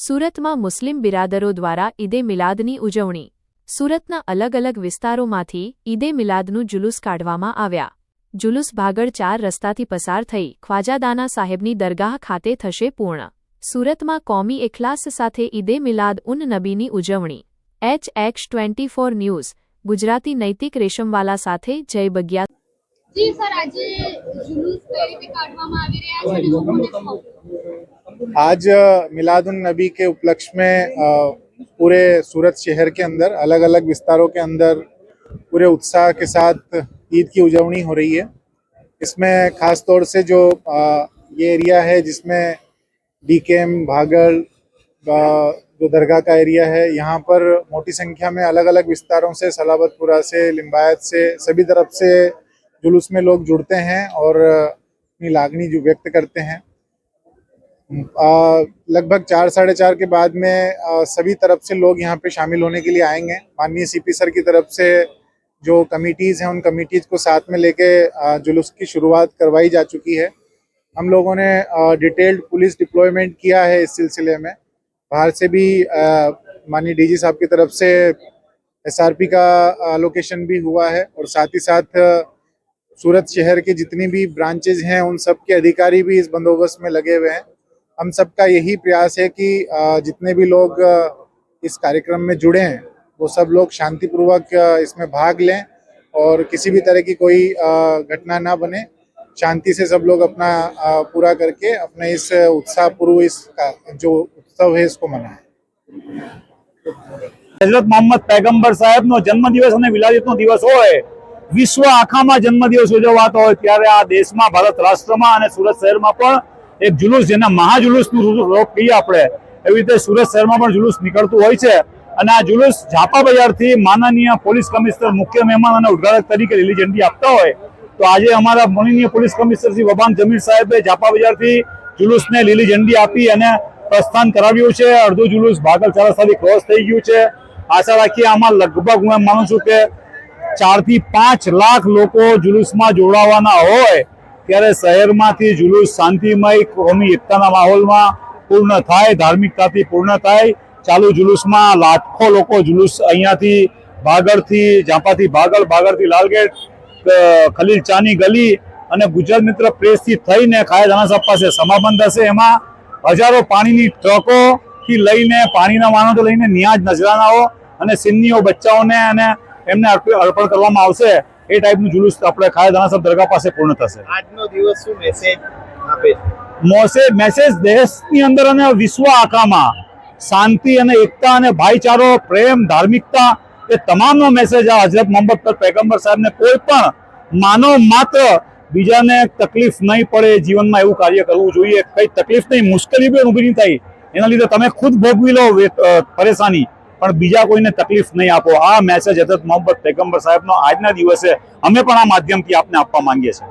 સુરતમાં મુસ્લિમ બિરાદરો દ્વારા ઈદે મિલાદની ઉજવણી। સુરતના અલગ અલગ વિસ્તારોમાંથી ઈદે મિલાદનું જુલુસ કાઢવામાં આવ્યા। જુલુસ ભાગળ 4 રસ્તાથી પસાર થઈ ખ્વાજાદાના સાહેબની દરગાહ ખાતે થશે પૂર્ણ। સુરતમાં કોમી એખલાસ સાથે ઈદે મિલાદ ઉન નબીની ઉજવણી। HX24 ન્યૂઝ ગુજરાતી નૈતિક રેશમવાલા સાથે જય બગિયા। जी सर, आज जुलूस कई રીતે કાઢવામાં આવી રહ્યા છે અને લોકોને आज मिलादुन नबी के उपलक्ष्य में पूरे सूरत शहर के अंदर अलग अलग विस्तारों के अंदर पूरे उत्साह के साथ ईद की उजवनी हो रही है। इसमें ख़ास तौर से जो ये एरिया है जिसमें डीकेएम भागल जो दरगाह का एरिया है, यहाँ पर मोटी संख्या में अलग अलग विस्तारों से सलाबतपुरा से लिम्बायत से सभी तरफ से जुलूस में लोग जुड़ते हैं और अपनी लागनी जो व्यक्त करते हैं। लगभग 4-4:30 के बाद में सभी तरफ से लोग यहाँ पे शामिल होने के लिए आएंगे। माननीय सीपी सर की तरफ से जो कमिटीज़ हैं उन कमिटीज़ को साथ में लेके जुलूस की शुरुआत करवाई जा चुकी है। हम लोगों ने डिटेल्ड पुलिस डिप्लॉयमेंट किया है इस सिलसिले में। बाहर से भी माननीय डीजी साहब की तरफ से SRP का एलोकेशन भी हुआ है और साथ ही साथ सूरत शहर के जितनी भी ब्रांचेज हैं उन सब के अधिकारी भी इस बंदोबस्त में लगे हुए हैं। हम सबका यही प्रयास है कि जितने भी लोग इस कार्यक्रम में जुड़े हैं वो सब लोग शांतिपूर्वक इसमें भाग लें और किसी भी तरह की कोई घटना ना बने। शांति से सब लोग अपना पूरा करके अपने इस उत्साहपूर्व इस जो उत्सव है इसको मनाएं। हजरत मोहम्मद पैगंबर साहेब नो जन्मदिवस અને વિલાદતનો દિવસ હોય, વિશ્વ આખામાં જન્મદિવસ ઉજવાતો હોય ત્યારે આ દેશમાં ભારત રાષ્ટ્રમાં અને સુરત શહેરમાં પણ એક જુલુસ જેના મહાજુલુસનું રૂપ કહીએ આપણે એવી રીતે સુરત શહેરમાં પણ જુલુસ નીકળતું હોય છે। અને આ જુલુસ ઝાપા બજારથી માનનીય પોલીસ કમિશનર મુખ્ય મહેમાન અને ઉદ્ઘાટક તરીકે લીલી ઝંડી આપતા હોય તો આજે અમારા માનનીય પોલીસ કમિશનર શ્રી વબાંગ જમીર સાહેબે ઝાપા બજારથી જુલુસને લીલી ઝંડી આપી અને પ્રસ્થાન કરાવ્યું છે। અડધું જુલુસ ભાગલ 4 રસ્તાથી ક્રોસ થઈ ગયું છે। આશા રાખીએ આમાં લગભગ હું એમ માનું છું કે 4 થી 5 લાખ લોકો જુલુસમાં જોડાવાના હોય ત્યારે શહેરમાંથી જુલુસ શાંતિમય કોમી એકતાના માહોલમાં પૂર્ણ થાય, ધાર્મિકતાથી પૂર્ણ થાય। ચાલુ જુલુસમાં લાખો લોકો જુલુસ અહીંયાથી ભાગળથી ઝાપાથી ભાગળ, ભાગળથી લાલગેટ, ખલીલ ચાની ગલી અને ગુજરાત મિત્ર પ્રેસથી થઈને ખાયદાના સાહેબ પાસે સમાપન થશે। એમાં હજારો પાણીની ટ્રકોથી લઈને પાણીના વાહનોથી લઈને નિયાજ નજરાનાઓ અને સિન્નીઓ બચ્ચાઓને અને એમને અર્પણ કરવામાં આવશે। એ ટાઈપનું જુલુસ આપણે ખાયદાના સાહેબ દરગાહ પાસે પૂર્ણ થશે। આજનો દિવસ શું મેસેજ આપે છે? મેસેજ દેશની અંદર અને વિશ્વ આખામાં શાંતિ અને એકતા અને ભાઈચારો, પ્રેમ, ધાર્મિકતા એ તમામનો મેસેજ આ હજરત મોહમ્મદ પૈગંબર સાહેબને કોઈ પણ માનવ માત્ર બીજાને તકલીફ નહીં પડે જીવનમાં એવું કાર્ય કરવું જોઈએ। કઈ તકલીફ નહીં, મુશ્કેલી પણ ઊભી નહીં થાય એના લીધે તમે ખુદ ભોગવી લો પરેશાની, પણ બીજા કોઈને તકલીફ નહીં આપો। આ મેસેજ હજરત મોહમ્મદ પૈગંબર સાહેબનો આજના દિવસે અમે પણ આ માધ્યમથી આપને આપવા માંગીએ છીએ।